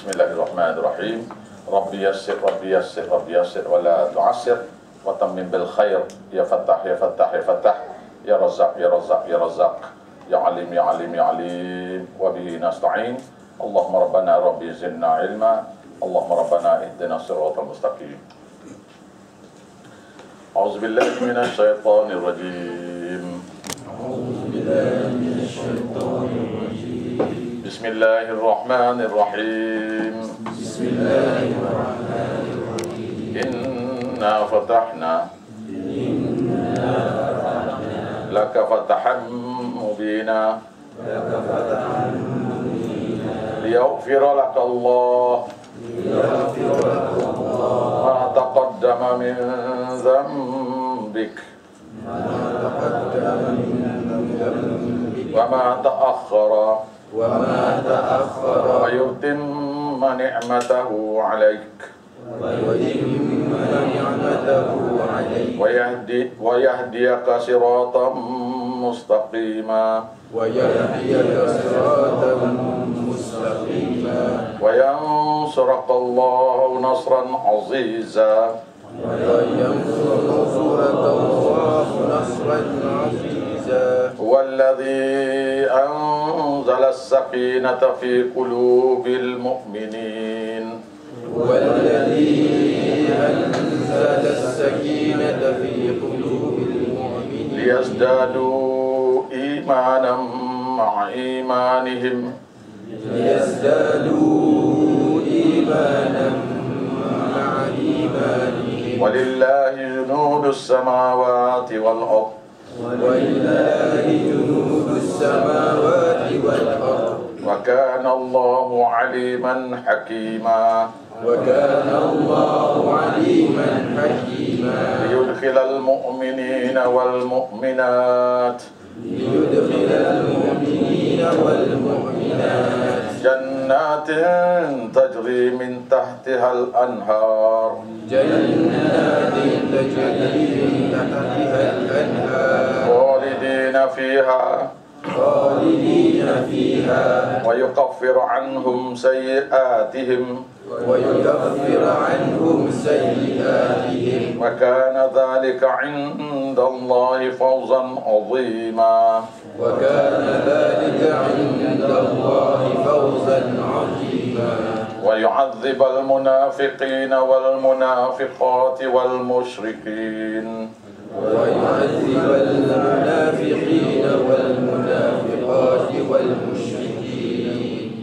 Bismillahirrahmanirrahim. Rabbi yassir, Rabbi yassir, Rabbi yassir, wa la tu'assir, wa tammin bil khair. Ya Fattah, ya Fattah, ya Fattah, ya Razzaq, ya Razzaq, ya Razzaq, ya Alim, ya Alim, ya Alim, wa bihi nasta'in. Allahumma Rabbana Rabbi zidna ilma, Allahumma Rabbana ihdina siratal mustaqim. A'udzu billahi minasy syaithanir rajim. Bismillahirrahmanirrahim. Inna fatahna laka fatahan mubina liyaghfira laka Allah ma taqaddama min dhanbik wa ma ta'akhkhara wa yutimma ni'matahu 'alaik wa yahdiyaka siratan mustaqima wa yansuraka Allahu nasran 'aziza هو الذي أنزل السكينة في قلوب المؤمنين ليزدادوا إيمانا مع إيمانهم ولله جنود السماوات والأرض وكان الله عليما حكيما ليدخل المؤمنين والمؤمنات جنات تجري من تحتها الأنهار خالدين فيها ويكفر عنهم سيئاتهم وكان ذلك عند الله فوزا عظيما ويعذب المنافقين والمنافقات والمشركين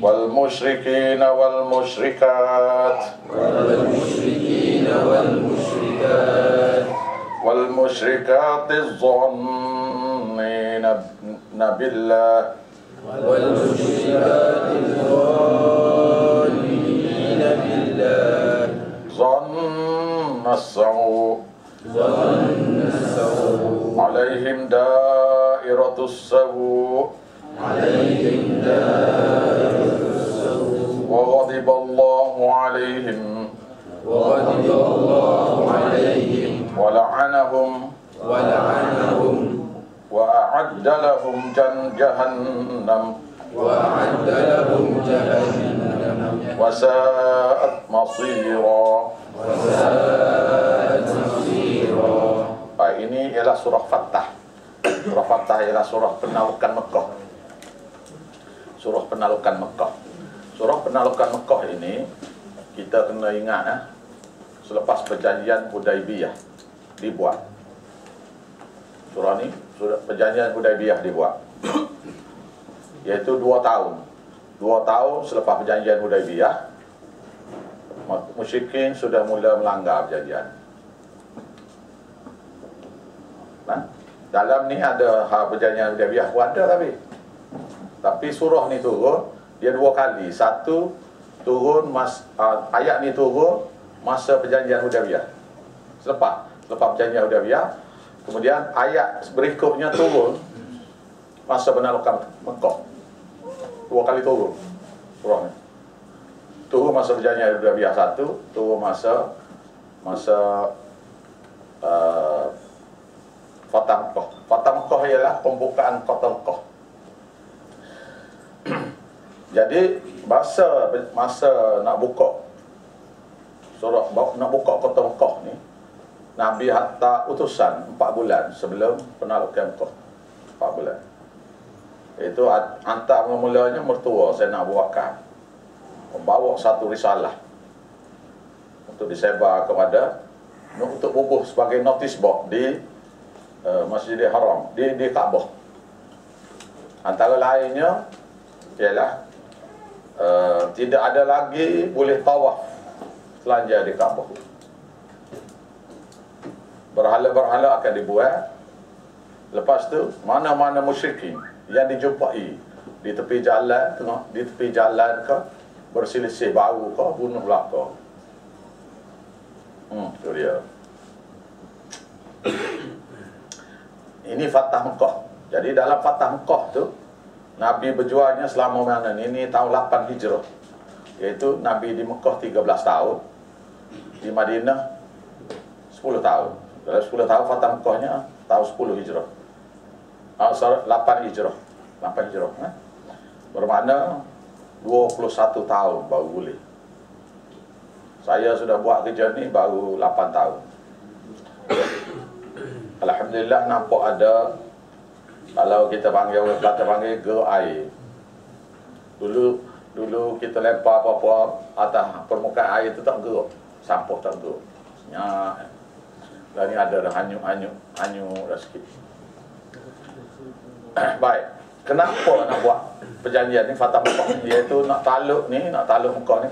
والمشركين والمشركات والمشركات الظنين بالله ظن السوء عليهم دائرة السوء وغضب الله عليهم ولعنهم وأعد لهم جهنم وساءت مصيرا. Ini ialah surah Fattah. Surah Fattah ialah surah penaklukan Mekah. Surah penaklukan Mekah. Surah penaklukan Mekah ini kita kena ingat selepas perjanjian Hudaibiyah dibuat. Surah ni perjanjian Hudaibiyah dibuat. Iaitu 2 tahun. 2 tahun selepas perjanjian Hudaibiyah, musyrikin sudah mula melanggar perjanjian. Dalam ni ada perjanjian Hudaibiyah ada tapi surah ni turun dia 2 kali. Satu turun ayat ni turun masa perjanjian Hudaibiyah. Selepas perjanjian Hudaibiyah, kemudian ayat berikutnya turun masa penaklukan Mekah. 2 kali turun surah ni. Turun masa perjanjian Hudaibiyah 1, turun masa Fatah Mekah. Fatah Mekah ialah pembukaan kota Mekah. Jadi masa nak buka surah, nak buka kota Mekah ni, Nabi hantar utusan 4 bulan sebelum penaklukan Mekah. 4 bulan. Itu hantar mula-mulanya mertua Sayyidina Abu Bakar membawa satu risalah untuk disebar kepada, untuk bubuh sebagai notice board di Masjidil Haram, di Kaabah. Antara lainnya ialah tidak ada lagi boleh tawaf telanjang di Kaabah. Berhala-berhala akan dibuat. Lepas tu mana-mana musyrikin yang dijumpai di tepi jalan, di tepi jalan ke, berselisih bau ke, bunuh belaka. Itu dia. Ini Fatah Mekah. Jadi dalam Fatah Mekah tu Nabi berjuangnya selama mana ni? Ini tahun 8 Hijrah. Iaitu Nabi di Mekah 13 tahun, di Madinah 10 tahun. Dalam 10 tahun Fatah Mekahnya tahun 10 Hijrah. 8 Hijrah. 8 Hijrah. Bermakna 21 tahun baru boleh. Saya sudah buat kerja ni baru 8 tahun. Alhamdulillah nampak ada, kalau kita panggil, orang Kelantan panggil ger air. Dulu kita lempar apa-apa atas permukaan air tu tak gerak, sampah tak gerak, senyap. Dan ni ada dah hanyut dah sikit. Baik, kenapa nak buat perjanjian ni Fatah Mekah? Iaitu nak takluk Mekah ni,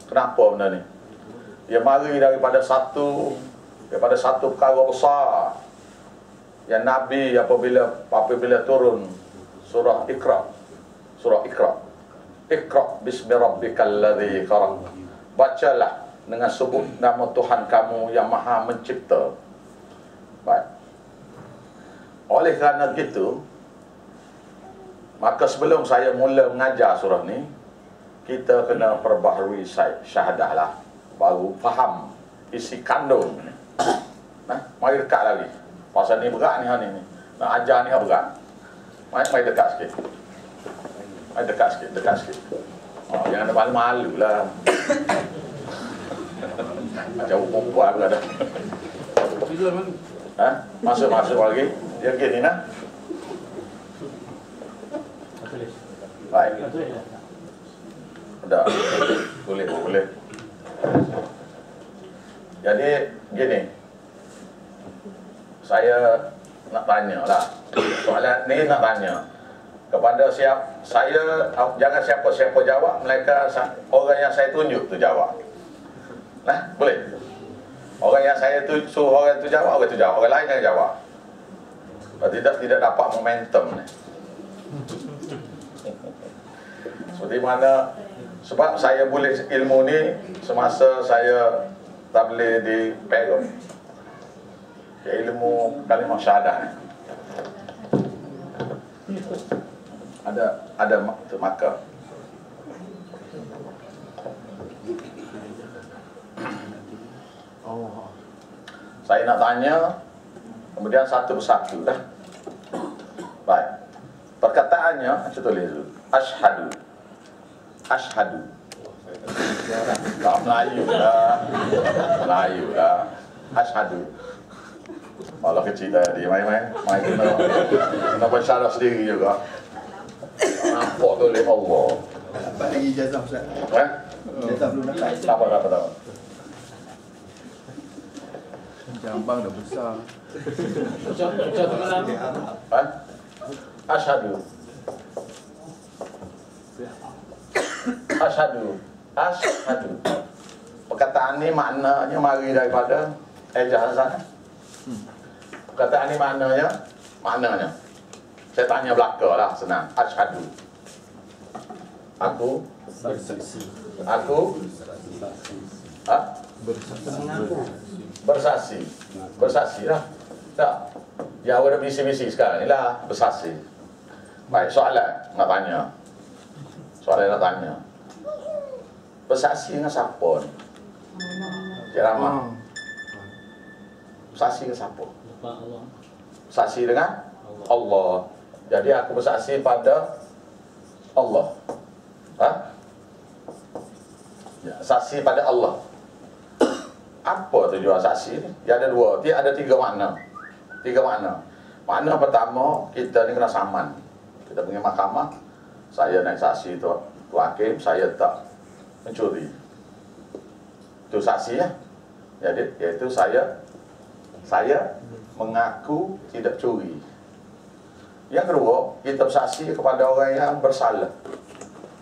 kenapa benda ni? Dia mari daripada satu perkara besar yang Nabi apabila turun surah Iqra, Iqra bismi rabbikal ladzi khalaq, bacalah dengan sebut nama Tuhan kamu yang Maha Mencipta. Baik. Oleh kerana gitu, maka sebelum saya mula mengajar surah ni, kita kena perbaharui syahadah lah, baru faham isi kandung. Mari dekat lagi. Pasal ni berat ni hari ni. Nak ajar ni berat. Mari dekat sikit. Mari dekat sikit. Oh, jangan ada malu-malu lah. Macam perempuan pula dah. Masuk lagi. Dia gini nah. Baik. Dah. Boleh. Jadi gini, saya nak tanya lah, soalan ni nak tanya kepada saya, jangan siapa-siapa jawab, melainkan orang yang saya tunjuk tu jawab. Nah, boleh? Orang yang saya suruh orang tu jawab, orang lain yang jawab. Tidak dapat momentum ni. Seperti mana, sebab saya boleh ilmu ni semasa saya tabligh di Perak. Ilmu kalimah syahadah ni. Ada maka. Saya nak tanya, kemudian satu persatu dah. Baik. Perkataannya, saya tulis dulu. Ashhadu. Tak Melayu lah. Ashhadu. Malah kecil tadi, main kena bersyarah sendiri juga. Nampak tu oleh Allah. Dapat lagi ijazah Ustaz. Ijazah belum dapat. Tak. Jambang dah besar. Ashhadu. Perkataan ni maknanya mari daripada ijazah. Perkataan ni maknanya saya tanya belaka lah, senang. Ashhadu. Aku bersaksi lah. Tak. Ya, awak dah bisi-bisi sekarang ni lah, bersaksi. Baik, soalan nak tanya. Bersaksi dengan siapa ni? Cik Rahmat. Bersaksi dengan siapa? Bersaksi dengan Allah. Jadi aku bersaksi pada Allah. Saksi pada Allah. Apa tujuan saksi ni? Dia ada dua, dia ada tiga makna. Tiga makna. Makna pertama, kita ni kena saman. Kita pergi mahkamah, saya naik saksi tu hakim, saya tak mencuri. Itu saksi ya. Jadi iaitu saya mengaku tidak curi. Yang kedua, kita bersaksi kepada orang yang bersalah.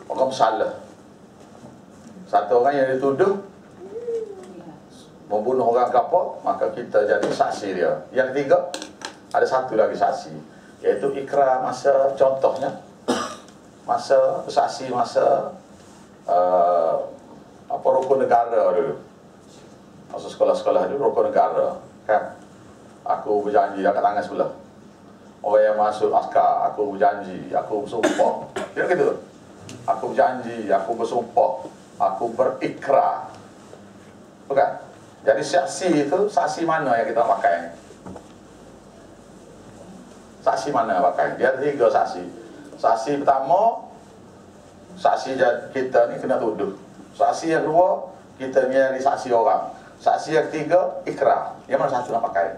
Orang bersalah. Satu orang yang dituduh membunuh orang ke apa, maka kita jadi saksi dia. Yang ketiga, ada satu lagi saksi, iaitu ikrar masa, contohnya masa bersaksi masa rukun negara dulu. Masa sekolah-sekolah dulu rukun negara kan. Aku berjanji dekat tangan sebelah. Orang yang masuk askar, aku berjanji, aku bersumpah. Tidak gitu. Aku berjanji, aku bersumpah, aku berikrar. Bukan? Jadi saksi itu, saksi mana yang kita pakai? Saksi mana yang pakai? Dia ada tiga saksi. Saksi pertama, saksi kita ni kena tuduh. Saksi yang kedua, kita ni jadi saksi orang. Saksi yang ketiga, ikrar. Yang mana satu nak pakai?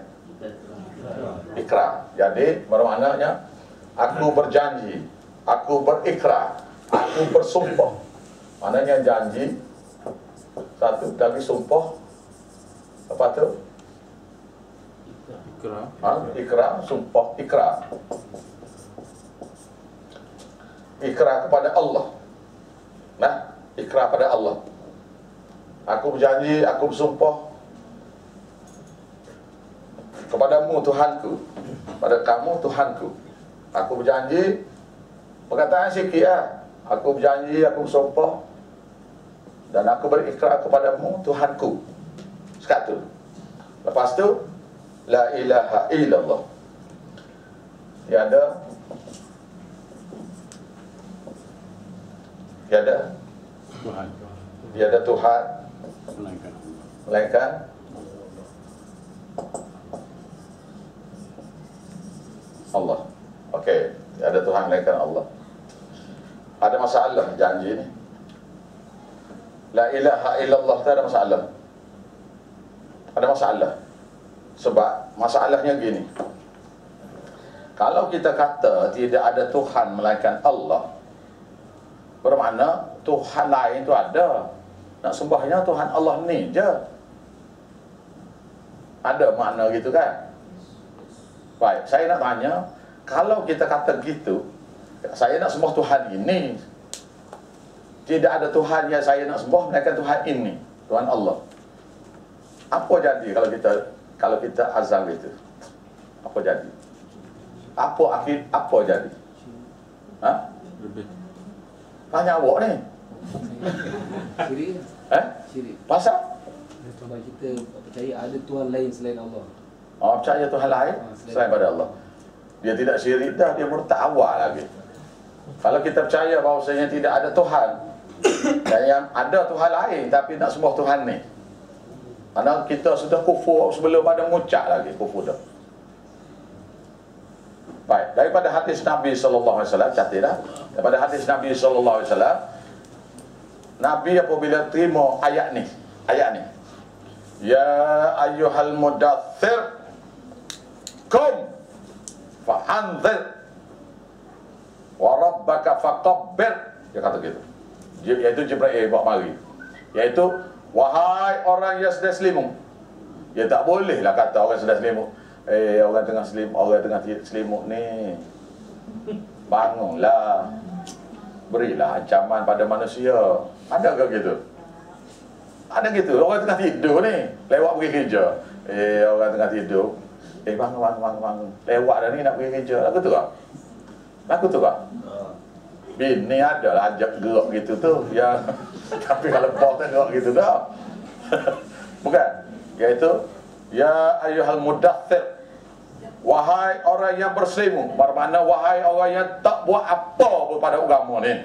Ikrar. Jadi bermaknanya aku berjanji, aku berikrar, aku bersumpah. Maknanya janji satu, tapi sumpah apa tu? Ikrar, sumpah, ikrar. Ikrar kepada Allah. Nah, ikrar pada Allah. Aku berjanji, aku bersumpah kepadamu Tuhanku, pada kamu Tuhanku. Aku berjanji, perkataan sikit lah. Aku berjanji, aku bersumpah, dan aku berikrar kepadamu Tuhanku. Sekatu. Lepas tu, la ilaha illallah. Tiada Tuhan melainkan Allah. Okey, ada Tuhan melainkan Allah. Ada masalah janji ni. La ilaha illallah tu ada masalah. Ada masalah. Sebab masalahnya gini. Kalau kita kata tidak ada Tuhan melainkan Allah, bermakna Tuhan lain tu ada. Nak sembahnya Tuhan Allah ni je. Ada makna gitu kan? Baik, saya nak tanya, kalau kita kata gitu, saya nak sembah Tuhan ini, tidak ada Tuhan yang saya nak sembah melainkan Tuhan ini, Tuhan Allah. Apa jadi kalau kita azam itu? Apa jadi? Apa jadi? Ha? Tanya awak ni. Syirik. Syirik. Pasal? Sebab kita percaya ada Tuhan lain selain Allah. Percaya Tuhan lain selain pada Allah. Dia tidak syirik dah, dia murtad awal lagi. Kalau kita percaya bahawasanya tidak ada Tuhan, dan yang ada Tuhan lain tapi nak sembah Tuhan ni, kerana kita sudah kufur sebelum pada mengucap lagi kufur dah. Baik, daripada hadis Nabi sallallahu alaihi wasallam, catatlah. Daripada hadis Nabi sallallahu alaihi wasallam, Nabi apabila terima ayat ni, ya ayyuhal mudaththir qum fa'anzir wa rabbaka fakabbir, dia kata gitu. Iaitu Jibril bawa mari, iaitu wahai orang yang sedang selimut. Dia tak boleh lah kata orang sedang selimut, orang tengah selimut ni, bangunlah, berilah ancaman pada manusia. Ada ke gitu? Ada gitu, orang tengah tidur ni, lewat pergi kerja, orang tengah tidur, bangun, lewat dah ni nak pergi kerja. Lagu tu kak? Bini adalah ajak gerak gitu tu ya. Tapi kalau bos tak gerak gitu dah. Bukan? Iaitu ya ayyuhal mudaththir, wahai orang yang berselimut, bermakna wahai orang yang tak buat apa pun pada agama ni.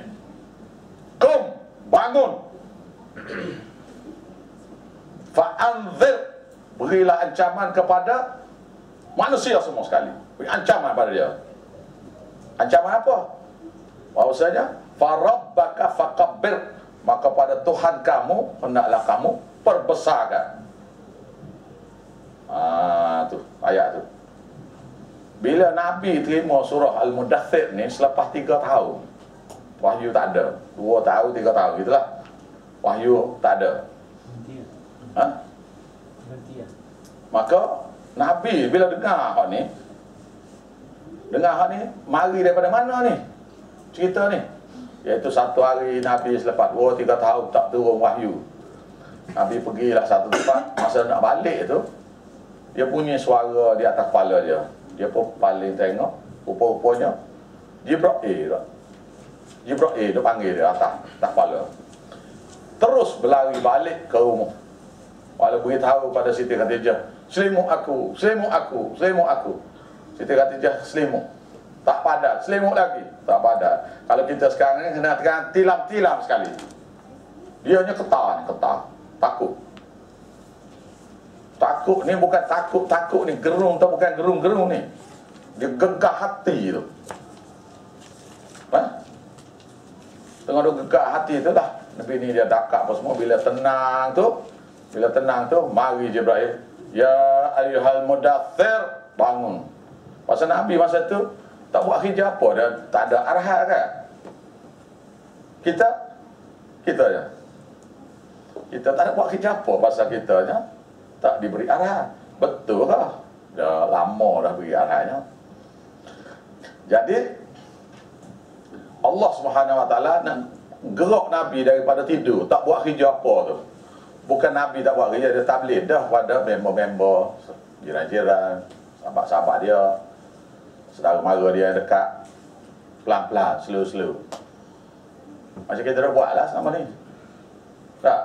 Qum, bangun. Fa'anzir, berilah ancaman kepada manusia semua sekali. Beri ancaman pada dia. Ancaman apa? Bahawasanya farabbaka fakabbir, maka pada Tuhan kamu hendaklah kamu perbesarkan. Tu ayat tu. Bila Nabi terima surah Al-Mudaththir ni selepas 3 tahun. Wahyu tak ada. 2 tahun, 3 tahun gitulah. Wahyu tak ada. Ha? Maka Nabi bila dengar hak ni, mari daripada mana ni cerita ni? Iaitu satu hari Nabi selepas 2-3 tahun tak turun wahyu, Nabi pergilah satu tempat. Masa nak balik tu, dia punya suara di atas kepala dia. Dia pun paling tengok, rupa-rupanya Jibril dia panggil dia atas kepala. Terus berlari balik ke rumah. Walau beritahu pada Siti Khadijah, selimut aku. Siti Khadijah selimut. Tak padat, selimut lagi. Tak padat. Kalau kita sekarang ni kena tilam-tilam sekali. Dia hanya ketar. Takut. Takut ni bukan takut ni. Gerung tu bukan gerung ni. Dia gegah hati tu. Tengok dia gegah hati tu dah. Nabi ni dia dakak apa semua. Bila tenang tu, mari Jibril. Ya ayyuhal mudaththir, bangun. Pasal Nabi masa tu tak buat kerja apa, dan tak ada arahan kan. Kita je. Kita tak ada buat kerja apa pasal kita je tak diberi arahan. Betul ke? Dah lama dah beri arahannya. Jadi Allah Subhanahu Wa Taala nak gerak Nabi daripada tidur, tak buat kerja apa tu. Bukan Nabi tak buat kerja, dia tabligh dah pada member-member, jiran-jiran, sahabat-sahabat dia, saudara mara dia yang dekat. Pelan-pelan, slow-slow. Macam kita dah buat lah selama ni. Tak?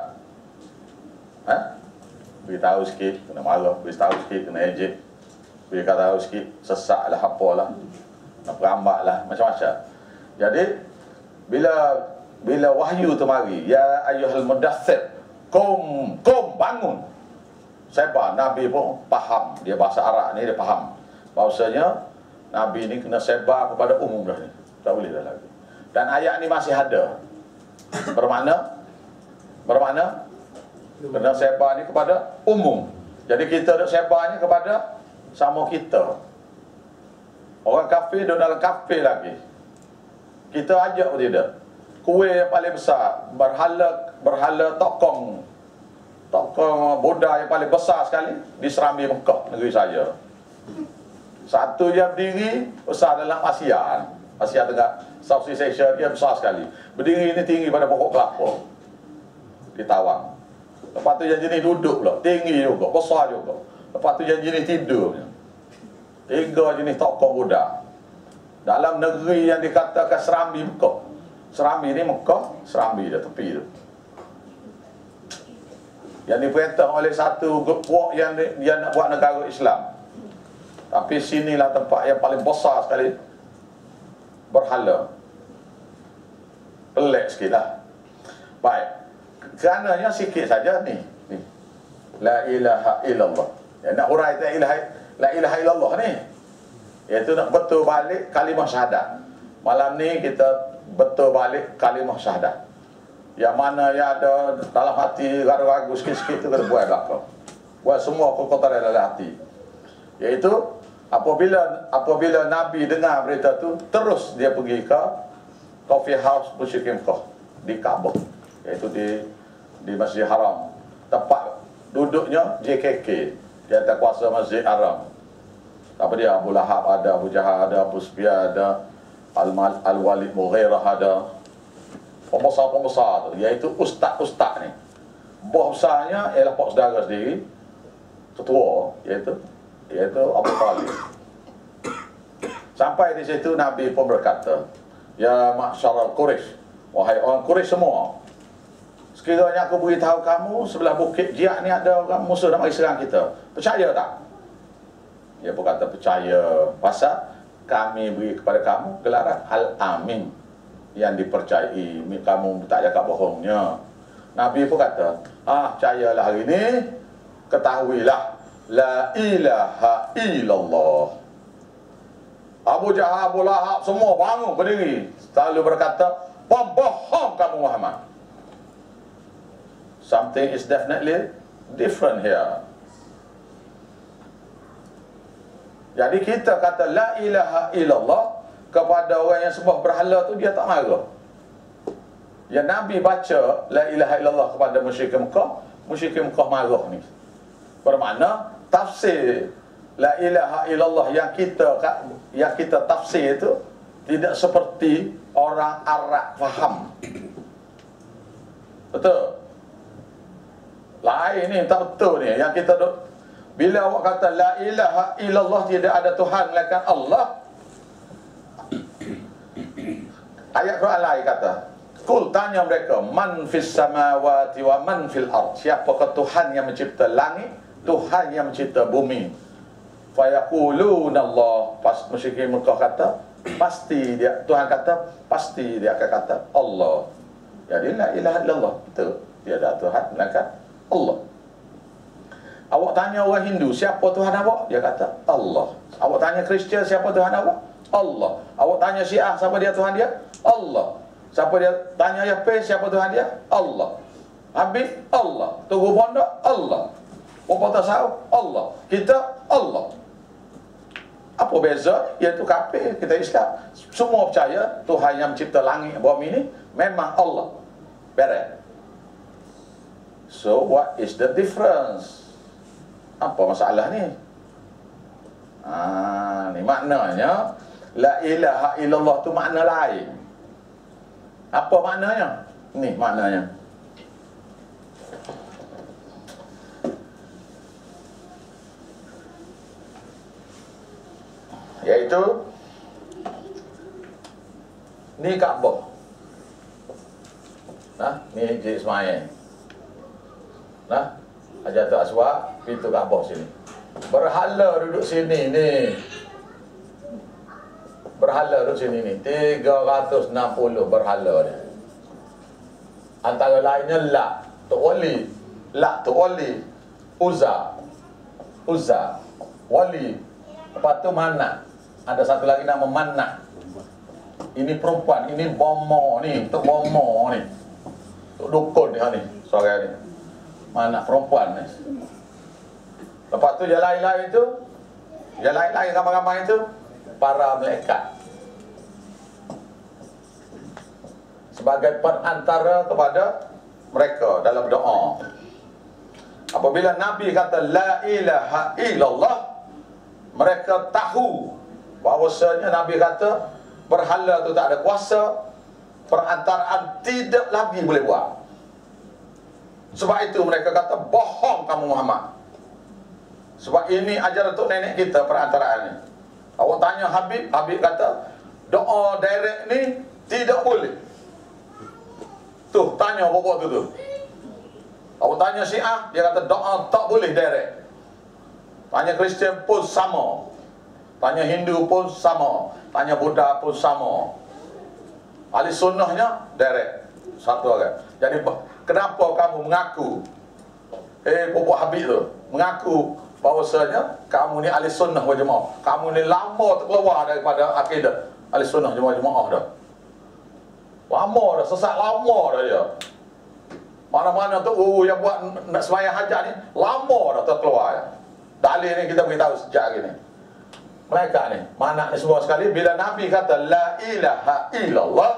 Beritahu sikit, kena marah. Beritahu sikit, kena ejek. Beritahu sikit, sesak lah, apalah. Nak berambat lah, macam-macam. Jadi, bila wahyu tu mari, ya ayyuhal mudaththir, Kum bangun. Sebar. Nabi pun faham. Dia bahasa Arab ni dia faham. Bahawasanya Nabi ni kena sebar kepada umum dah ni. Tak boleh dah lagi. Dan ayat ni masih ada. Bermakna kena sebar ni kepada umum. Jadi kita duk sebarnya kepada sama kita. Orang kafir duduk dalam kafir lagi. Kita ajak pun tidak. Kuih yang paling besar, berhala tokong Buddha yang paling besar sekali di Serambi Mekah, negeri saya. Satu dia berdiri besar dalam Asia Tengah, Southeast Asia, dia besar sekali. Berdiri ni tinggi pada pokok kelapa di Tawang. Lepas tu yang jenis duduk pula, tinggi juga, besar juga. Lepas tu yang jenis tidur. 3 jenis tokong Buddha dalam negeri yang dikatakan Serambi Mekah. Serambi ni Mekah, Serambi dia tepi tu. Yang diperintah oleh satu grup yang dia nak buat negara Islam. Tapi sinilah tempat yang paling besar sekali berhala. Pelik sikit lah. Baik. Kerananya sikit saja ni. La ilaha illallah. Yang nak hurai la ilaha illallah ni, iaitu nak betul balik kalimah syahadat. Malam ni kita betul balik kalimah syahadat. Yang mana yang ada dalam hati ragu-ragu sikit-sikit tu kena buat belakang. Buat semua kokoran dalam hati. Iaitu apabila Nabi dengar berita tu, terus dia pergi ke coffee house musyrikin Mekah di Kaabah, iaitu di Masjid Haram. Tempat duduknya JKK, dia atas kuasa Masjid Haram. Apa dia? Abu Lahab ada, Abu Jahal ada, Abu Sufyan ada, Al-Walid Mughirah ada. Pembesar-pembesar tu, iaitu ustaz-ustaz ni. Bos besarnya ialah pak saudara sendiri, ketua, iaitu Abu Talib. Sampai di situ Nabi pun berkata, ya ma'syaral Quraisy, wahai orang Quraisy semua, sekiranya aku beritahu kamu sebelah bukit Jiak ni ada orang musuh nak mari serang kita, percaya tak? Dia pun kata percaya. Pasal kami beri kepada kamu gelaran Al-Amin, yang dipercayai, kamu tak cakap bohongnya. Nabi pun kata, percayalah hari ni, ketahuilah la ilaha illallah. Abu Jahal, Abu Lahab semua bangun berdiri, selalu berkata, pembohong kamu Muhammad. Something is definitely different here. Jadi kita kata la ilaha illallah kepada orang yang sembah berhala tu, dia tak marah. Yang Nabi baca la ilaha illallah kepada musyrikin Mekah marah ni. Bermakna tafsir la ilaha illallah yang kita tafsir itu tidak seperti orang Arab faham. Betul? Lain ni, tak betul ni. Yang kita bila awak kata la ilaha illallah, tidak ada Tuhan melainkan Allah. Ayat Quran lain kata, kul, tanya mereka, man fis samawati wa man fil ard. Siapakah Tuhan yang mencipta langit, Tuhan yang mencipta bumi? Fayaquluna Allah. Pas musyrikin Mekah kata, pasti dia, Tuhan kata, pasti dia akan kata Allah. Jadi la ilaha illallah, betul. Tiada Tuhan melainkan Allah. Awak tanya orang Hindu, siapa Tuhan awak? Dia kata Allah. Awak tanya Kristian, siapa Tuhan awak? Allah. Awak tanya Syiah, siapa dia Tuhan dia? Allah. Siapa dia? Tanya Yahweh, siapa Tuhan dia? Allah. Habib, Allah. Tunggu pondok, Allah. Bapa tasawuf, Allah. Kita, Allah. Apa beza? Iaitu kafir, kita Islam. Semua percaya Tuhan yang mencipta langit bumi ini memang Allah. Beres. So what is the difference? Apa masalah ni? Ni maknanya la ilaha illallah tu makna lain. Apa maknanya? Ni maknanya. Iaitu ni Kaabah. Ni Masjid Ismail. Hajarul Aswad, pintu Kaabah sini. Berhala duduk sini ni. Berhala duduk sini ni. 360 berhala dia. Antara lainnya Lat, Tok Wali. Lat, Tok Wali. Uzza, Wali. Lepas tu Manat. Ada satu lagi nama Manat. Ini perempuan, ini Bomo ni, Tok Bomo ni. Tok Dukun ni, suara ni. Mana perempuan ni. Lepas tu yang lain-lain tu, yang lain-lain ramai-ramai itu para malaikat sebagai perantara kepada mereka dalam doa. Apabila Nabi kata la ilaha illallah, mereka tahu bahawasanya Nabi kata berhala tu tak ada kuasa, perantaraan tidak lagi boleh buat. Sebab itu mereka kata bohong kamu Muhammad. Sebab ini ajaran untuk nenek kita perantaraan ni. Awak tanya Habib, Habib kata doa direct ni tidak boleh. Tuh tanya bapak tu. Awak tanya Syiah, dia kata doa tak boleh direct. Tanya Kristian pun sama. Tanya Hindu pun sama. Tanya Buddha pun sama. Ahli sunnahnya direct. Satu orang. Jadi kenapa kamu mengaku Pupuk Habib tu mengaku bahawasanya kamu ni ahli sunnah wal jemaah, kamu ni lama terkeluar daripada akidah ahli sunnah wal jemaah dah. Lama dah, sesat lama dah dia. Mana-mana tu yang buat nak sembahyang hajat ni lama dah terkeluar. Dalil ni kita beritahu sejak hari ni. Mereka ni, mana ni semua sekali bila Nabi kata la ilaha illallah,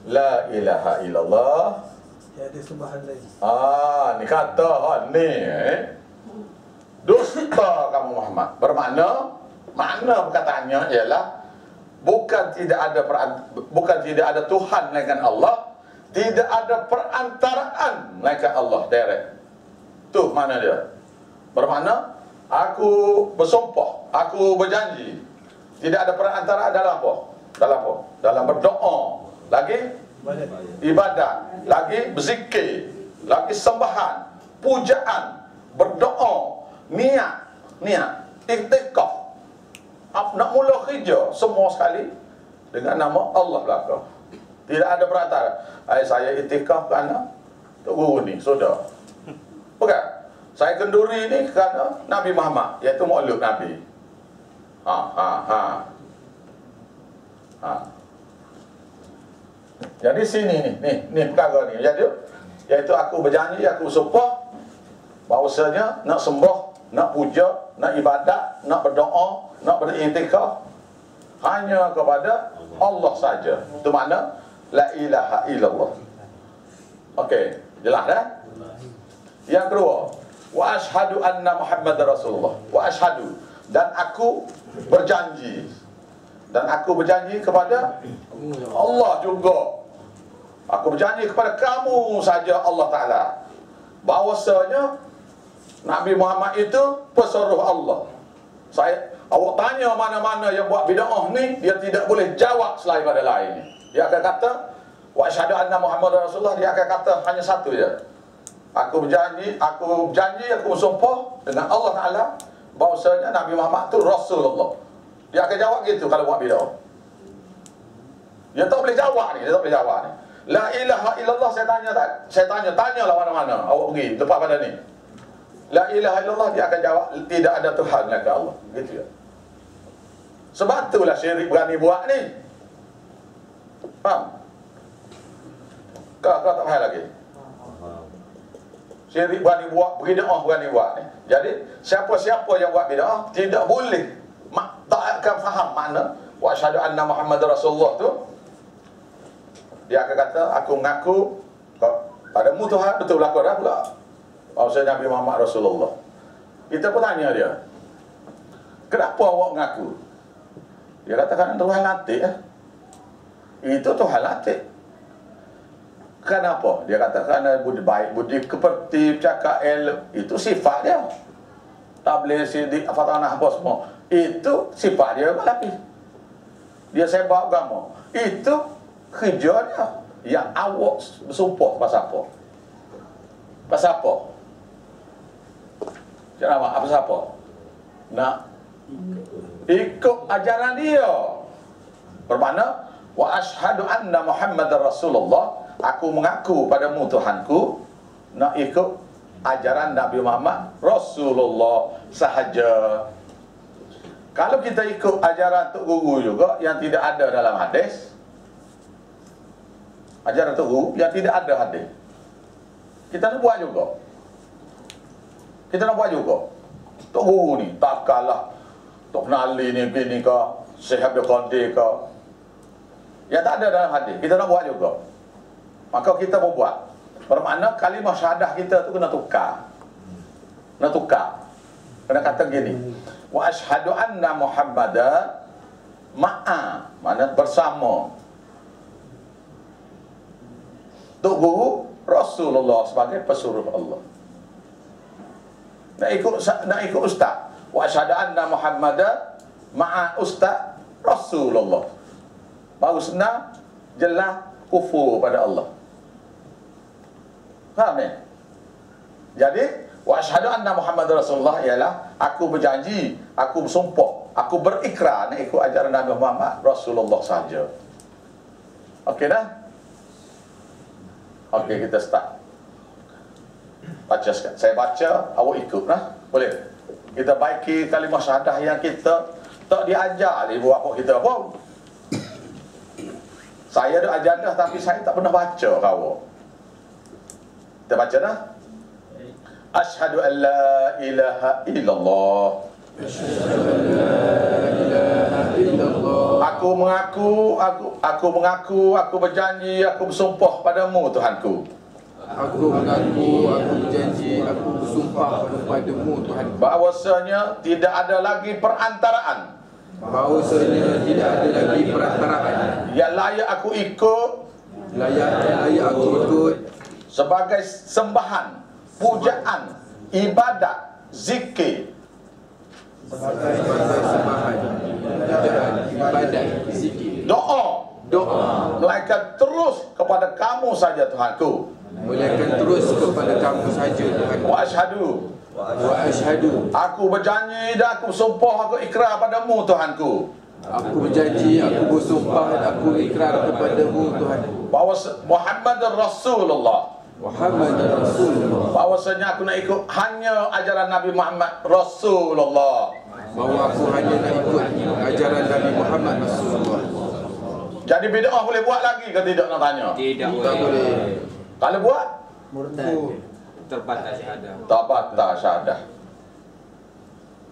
la ilaha illallah, tiada sembahan lagi. ni kata ni dusta kamu Muhammad. Bermakna, makna perkataannya ialah bukan tidak ada Tuhan melainkan Allah, tidak ada perantaraan melainkan Allah direct. Tu mana dia? Bermakna aku bersumpah, aku berjanji, tidak ada perantaraan dalam apa? Dalam apa? Dalam berdoa, lagi ibadat, lagi berzikir, lagi sembahan, pujaan, berdoa, niat, iktikaf, nak mula kerja, semua sekali dengan nama Allah belaka. Tidak ada perantara. Saya iktikaf kerana Tok Guru ni, saudara. Bukan. Saya kenduri ni kerana Nabi Muhammad, iaitu maulud Nabi. Jadi sini ni perkara ni. Iaitu aku berjanji, aku sumpah bahawasanya nak sembah, nak puja, nak ibadat, nak berdoa, nak beriktikaf hanya kepada Allah saja. Itu makna la ilaha illallah. Okey, jelas dah? Yang kedua, wa asyhadu anna Muhammadar Rasulullah. Wa asyhadu, dan aku berjanji. Dan aku berjanji kepada Allah juga. Aku berjanji kepada kamu saja Allah Ta'ala, bahawasanya Nabi Muhammad itu pesuruh Allah. Awak tanya mana-mana yang buat bid'ah ni, dia tidak boleh jawab selain pada lain. Dia akan kata wa asyhadu anna Muhammadar Rasulullah, dia akan kata hanya satu je. Aku berjanji, aku bersumpah dengan Allah Ta'ala bahawasanya Nabi Muhammad tu Rasulullah. Dia akan jawab gitu kalau buat bid'ah. Dia tak boleh jawab ni, La ilaha illallah, tanyalah mana-mana awak pergi lepas pada ni. La ilaha illallah, dia akan jawab tidak ada Tuhan melainkan Allah. Gitu ya. Sebab itulah syirik berani buat ni. Faham? Kau tak faham lagi? Syirik berani buat, bid'ah berani buat ni. Jadi siapa-siapa yang buat bid'ah tidak boleh, tak akan faham makna wa asyhadu anna Muhammadar Rasulullah tu. Dia akan kata aku mengaku padamu Tuhan, betul berlaku dah pula bahawasanya Nabi Muhammad Rasulullah. Kita pun tanya dia, kenapa awak mengaku? Dia kata Tuhan latih. Itu Tuhan latih. Kenapa? Dia kata kerana budi baik, budi keperti, cakap elok, itu sifat dia. Tak boleh sidik fatanah apa semua. Itu sifat dia lagi. Dia sebab agama. Itu kerja dia. Yang awak bersumpah pasal apa? Pasal apa? Jangan apa pasal apa? Nak ikut ajaran dia. Bermakna wa asyhadu anna Muhammadar Rasulullah, aku mengaku padamu Tuhanku, nak ikut ajaran Nabi Muhammad Rasulullah sahaja. Kalau kita ikut ajaran Tok Guru juga yang tidak ada dalam hadis, ajaran Tok Guru yang tidak ada hadis, kita nak buat juga. Tok Guru ni tak kalah Tok Nali ni bini ke, Syekh Abdul Qadir ke, yang tak ada dalam hadis, kita nak buat juga. Maka kita buat. Bermakna kalimah syahadah kita tu kena tukar. Kena kata gini, wa asyhadu anna Muhammadar ma'a, makna bersama Tok Guru Rasulullah sebagai pesuruh Allah. Nak ikut ustaz, wa asyhadu anna Muhammadar ma'a ustaz Rasulullah. Baru senang, jelas kufur pada Allah. Faham ni? Jadi wa asyhadu anna Muhammadar Rasulullah ialah aku berjanji, aku bersumpah, aku berikrar nak ikut ajaran Nabi Muhammad Rasulullah saja. Okey dah? Okey, kita start. Baca sekali. Saya baca, awak ikut lah. Boleh? Kita baiki kalimah syahadah yang kita tak diajar oleh ibu bapa kita pun. Saya ada ajar dah, tapi saya tak pernah baca kau. Kita baca dah. Asyhadu an la ilaha illallah. Aku mengaku, aku berjanji, aku bersumpah padamu Tuhanku. Aku mengaku, aku berjanji, aku bersumpah padamu Tuhanku, bahawasanya tidak ada lagi perantaraan. Yang layak aku ikut, sebagai sembahan, pujaan, ibadat, zikir. Doa. Melainkan terus kepada kamu saja Tuhanku. Wa asyhadu. Aku berjanji dan aku bersumpah, aku ikrar padamu Tuhanku. Aku berjanji, aku bersumpah dan aku ikrar kepadamu Tuhanku, bahawa Muhammad Rasulullah. Bahawasanya aku nak ikut hanya ajaran Nabi Muhammad Rasulullah. Bahawa aku hanya nak ikut ajaran Nabi Muhammad Rasulullah. Jadi bid'ah boleh buat lagi ke tidak nak tanya? Tidak Tak boleh. boleh. Kalau buat, Murtad. Terbatas syahadah. tak batal syahadah.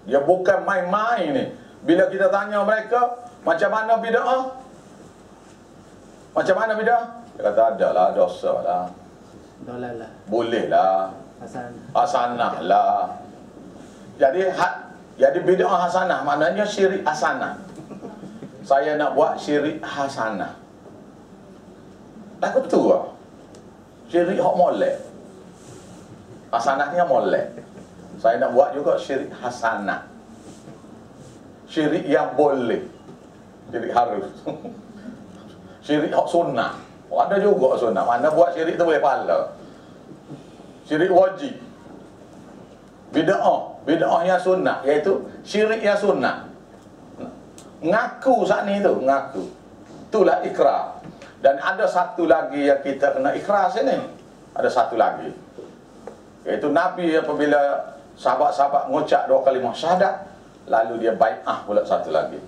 Dia bukan main-main ni. Bila kita tanya mereka, macam mana bid'ah? Macam mana bid'ah? Dia kata ada lah, dosa lah. Dolal lah. Boleh lah. Hasan. Hasanah lah. Jadi bid'ah hasanah maknanya syirik hasanah. Saya nak buat syirik hasanah. Lagu tu lah. Syirik hak molek. Hasanahnya molek. Saya nak buat juga syirik hasanah. Syirik yang boleh. Syirik harus. Syirik hak sunnah. Oh, ada juga sunnah. Mana buat syirik tu boleh pahala. Syirik wajib. Bid'ah yang sunnah, iaitu syirik yang sunnah. Ngaku saat ni tu, ngaku. Itulah ikrar. Dan ada satu lagi yang kita kena ikrar sini. Ada satu lagi. Iaitu Nabi apabila sahabat-sahabat mengucap 2 kalimah syahadat, lalu dia bai'ah pula satu lagi.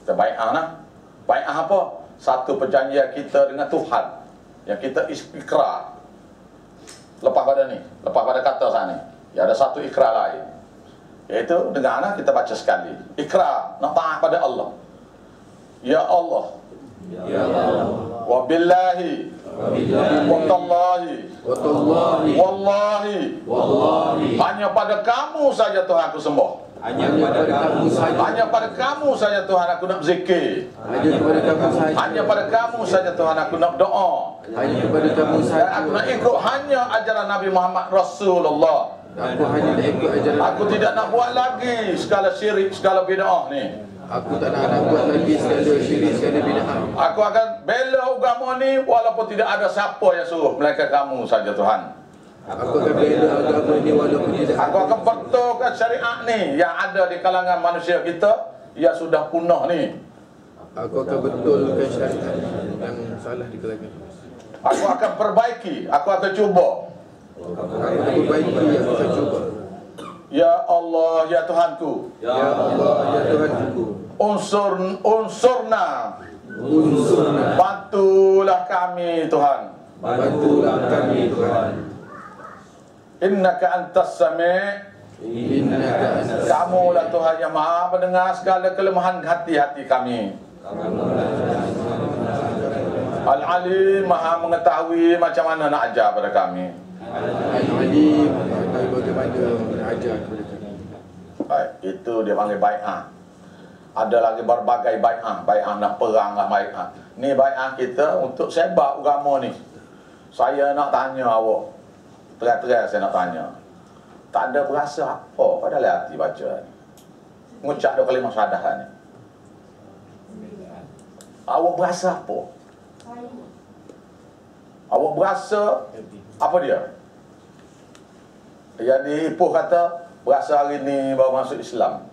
Kita bai'ah nah. Bai'ah apa? Satu perjanjian kita dengan Tuhan yang kita ikrar. Lepas pada ni, lepas pada kata saat ni, ya ada satu ikrar lain, iaitu dengar kita baca sekali. Ikrar nak taat pada Allah. Ya Allah, Ya Allah. wa billahi, wa tallahi, wallahi, hanya pada kamu saja Tuhan aku sembah. Hanya kepada kamu saja. Hanya pada kamu saja Tuhan aku nak berzikir. Hanya kepada kamu saja. Hanya pada kamu saja Tuhan aku nak doa. Hanya kepada kamu Dan saja. aku nak ikut hanya ajaran Nabi Muhammad Rasulullah. Aku hanya nak ikut ajaran. Aku tidak nak buat lagi segala syirik, segala bid'ah ni. Aku tak nak buat lagi segala syirik, segala bid'ah. Aku akan bela agama ni walaupun tidak ada siapa yang suruh, melainkan kamu saja Tuhan. Aku akan bela agama ni walaupun tidak. Aku akan betulkan syariat ni yang ada di kalangan manusia kita yang sudah punah ni. Aku akan betulkan syariat yang salah di kalangan. Aku akan perbaiki, aku akan cuba. Aku akan perbaiki, aku akan cuba. Ya Allah, ya Tuhanku, Ya Allah, ya Tuhanku, unsurna, bantulah kami Tuhan. bantulah kami Tuhan. Innaka antas sami', Innaka antas kamulah Tuhan yang maha mendengar segala kelemahan hati-hati kami. Al-Alim, maha mengetahui macam mana nak ajar pada kami. Al-Alim, mengetahui bagaimana ajar kepada kami. Baik, itu dia panggil bai'ah. Ada lagi berbagai bai'ah. Bai'ah nak perang lah bai'ah. Ni bai'ah kita untuk sebar agama ni. Saya nak tanya awak, terang-terang saya nak tanya, tak ada berasa apa pada hati baca ni, mengucap 2 kalimah syahadah ni. Awak berasa apa? Awak berasa apa dia? Yang di Ipoh kata berasa hari ni baru masuk Islam.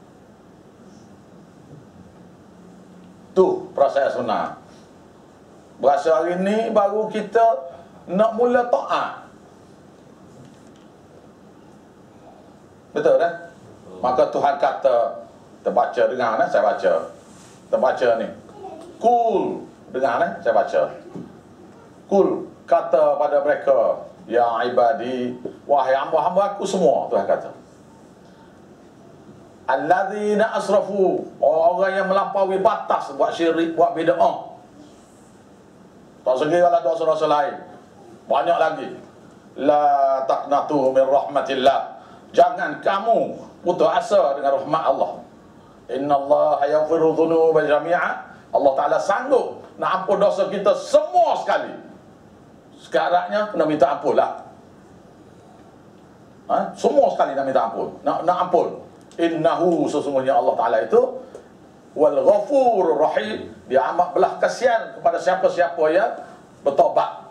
Tu proses sunnah. Berasa hari ni baru kita nak mula taat. Betul kan? Maka Tuhan kata, terbaca dengar nah, saya baca. Terbaca ni. Kul, dengar nah, saya baca. Kul, kata pada mereka, ya ibadi, wahai hamba-hamba aku semua, Tuhan kata. Alladzina asrafu, orang yang melampaui batas buat syirik, buat bid'ah. Tak sekira lah dosa-dosa lain. Banyak lagi. La taqnatu min rahmatillah. Jangan kamu putus asa dengan rahmat Allah. Innallaha yaghfiru dzunuba jami'a. Allah Ta'ala sanggup nak ampun dosa kita semua sekali. Sekarangnya kena minta ampun lah. Semua sekali nak minta ampun. Nak ampun. Innahu, sesungguhnya Allah Ta'ala itu wal ghafur rahim. Dia amat belah kasihan kepada siapa-siapa yang bertobat.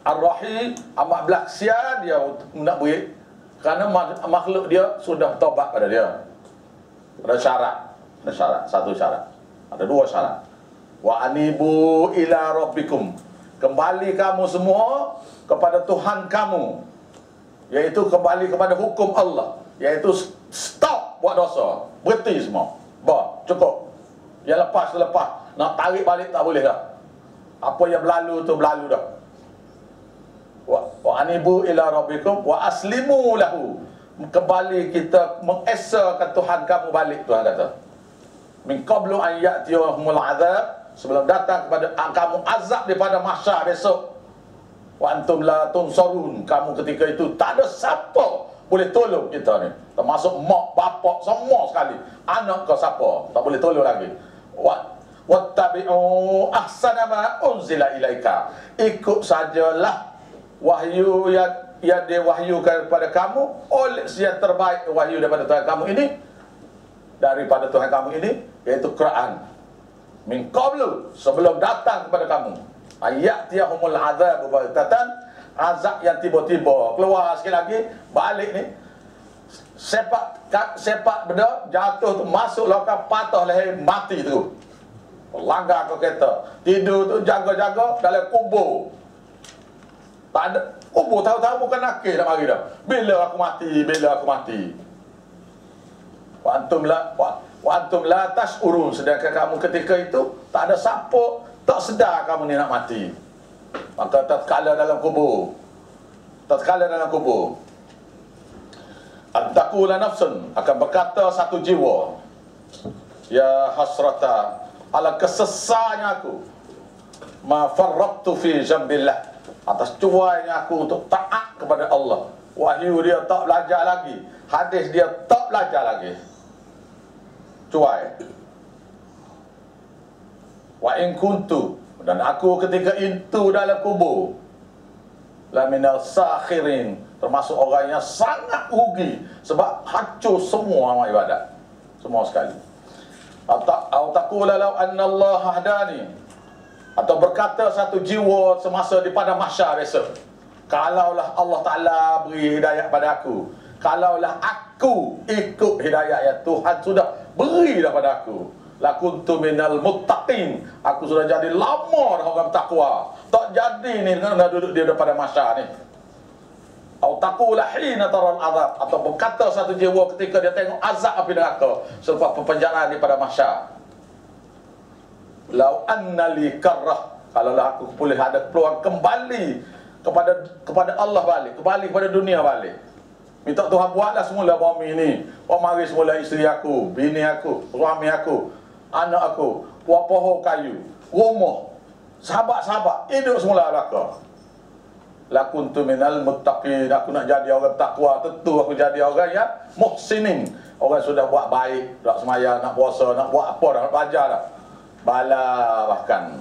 Ar-Rahim, amat belah kasihan dia nak beri, kerana makhluk dia sudah bertobat pada dia. Ada syarat. Ada syarat. Satu syarat. Ada 2 syarat. Wa anibu ila rabbikum. Kembali kamu semua kepada Tuhan kamu. Iaitu kembali kepada hukum Allah. Iaitu stop buat dosa. Berhenti semua. Cukup. Yang lepas. nak tarik balik tak boleh dah. Apa yang berlalu tu berlalu dah. Wa anibu ila rabbikum wa aslimu lahu. Kembali kita mengesakan Tuhan kamu balik, Tuhan kata. Min qablu an ya'tiyahumul azab, sebelum datang kepada kamu azab daripada mahsyar besok. Wa antum la tunsarun, kamu ketika itu tak ada siapa boleh tolong kita ni. Termasuk mak, bapak, semua sekali. Anak ke siapa, tak boleh tolong lagi. Wattabi'u ahsana ma unzila ilaika. Ikut sajalah wahyu yang diwahyukan kepada kamu oleh yang terbaik wahyu daripada Tuhan kamu ini, daripada Tuhan kamu ini, iaitu Quran. Min qablu, sebelum datang kepada kamu, ayatiyahumul azab baghtatan, azab yang tiba-tiba keluar sekali lagi, balik ni, sepak benda jatuh tu, masuk lokal, patah leher, mati tu. Langgar ke kereta, tidur tu jaga-jaga dalam kubur. Tak ada kubur, tahu-tahu bukan nakir nak mari dah. Bila aku mati, bila aku mati. Wa antum la tash'urun, sedangkan kamu ketika itu tak ada siapa tak sedar kamu ni nak mati. Maka tatkala dalam kubur, at-taqula nafsun, akan berkata satu jiwa, ya hasrata ala kesesanya aku, ma farrattu fi jambillah, atas cuainya aku untuk taat kepada Allah. Wahyu dia tak belajar lagi, hadis dia tak belajar lagi, cuai. Wa in kuntu, dan aku ketika itu dalam kubur, la minal sakhirin, termasuk orang yang sangat rugi, sebab hancur semua amal ibadat, semua sekali. Atau taqula law anna Allah hadani, atau berkata satu jiwa semasa di pada mahsyar esok, kalaulah Allah Ta'ala beri hidayah pada aku, kalaulah aku ikut hidayah yang Tuhan sudah beri pada aku, lakuntu minal muttaqin, aku sudah jadi lama orang takwa, tak jadi ni kena duduk dia pada mahsyar ni. Atau taqula hina taral azab, atau berkata satu jiwa ketika dia tengok azab api neraka selepas perpenjaraan di pada mahsyar, lau anna li karrah, kalaulah aku boleh ada peluang kembali kepada Allah balik, kembali kepada dunia balik, minta Tuhan buatlah semula bumi ni, mari semula isteri aku, bini aku, suami aku, anak aku, buat pohon kayu, rumah, sahabat-sahabat, hidup semula belaka. Lakuntu minal muttaqin, aku nak jadi orang takwa, tentu aku jadi orang yang muhsinin, orang sudah buat baik, nak semaya, nak puasa, nak buat apa dah, nak belajar dah. Bala, bahkan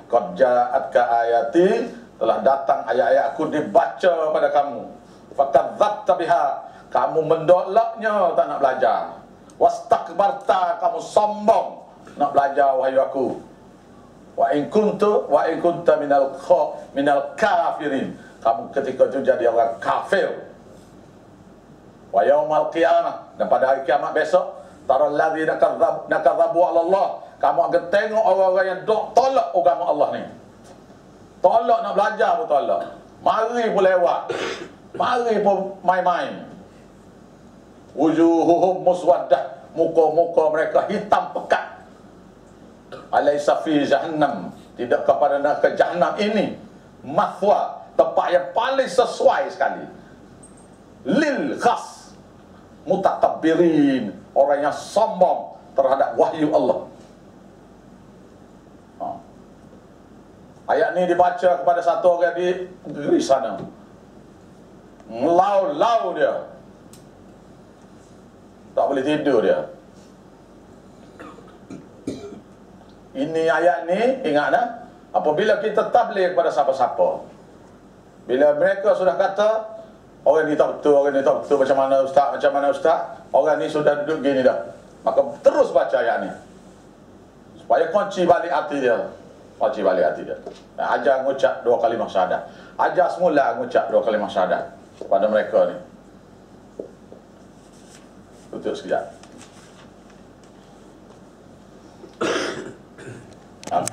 qad ja'atka ayati, telah datang ayat-ayat aku dibaca pada kamu, fakadzabta biha, kamu mendolaknya, tak nak belajar. Wastakbarta, kamu sombong nak belajar wahyu aku. Wa in kunta minal kafirin, kamu ketika itu jadi orang kafir. Wa yaumal qiyamah, dan pada hari kiamat besok, taral ladzina kadzabu 'ala Allah, kamu akan tengok orang-orang yang tolak agama Allah ni. Tolak nak belajar pun tolak. Mari pun lewat, mari pun main-main. Wujuhuhum muswaddah, muka-muka mereka hitam pekat. Alaysa fi jahannam, tidak kepada neraka jahannam ini, mathwa, tempat yang paling sesuai sekali, lil khas mutakabbirin, orang yang sombong terhadap wahyu Allah. Ayat ni dibaca kepada satu orang di Greece sana, melau-lau dia, tak boleh tidur dia. Ini ayat ni, ingatlah, apabila kita tabligh kepada siapa-siapa, bila mereka sudah kata orang ni tak betul, orang ni tak betul, macam mana ustaz, orang ni sudah duduk gini dah, maka terus baca ayat ni supaya kunci balik hati dia. Kunci balik hati dia. Ajar mengucap 2 kalimah syahadat. Ajar semula mengucap 2 kalimah syahadat pada mereka ni. Tutup sekejap. Okay.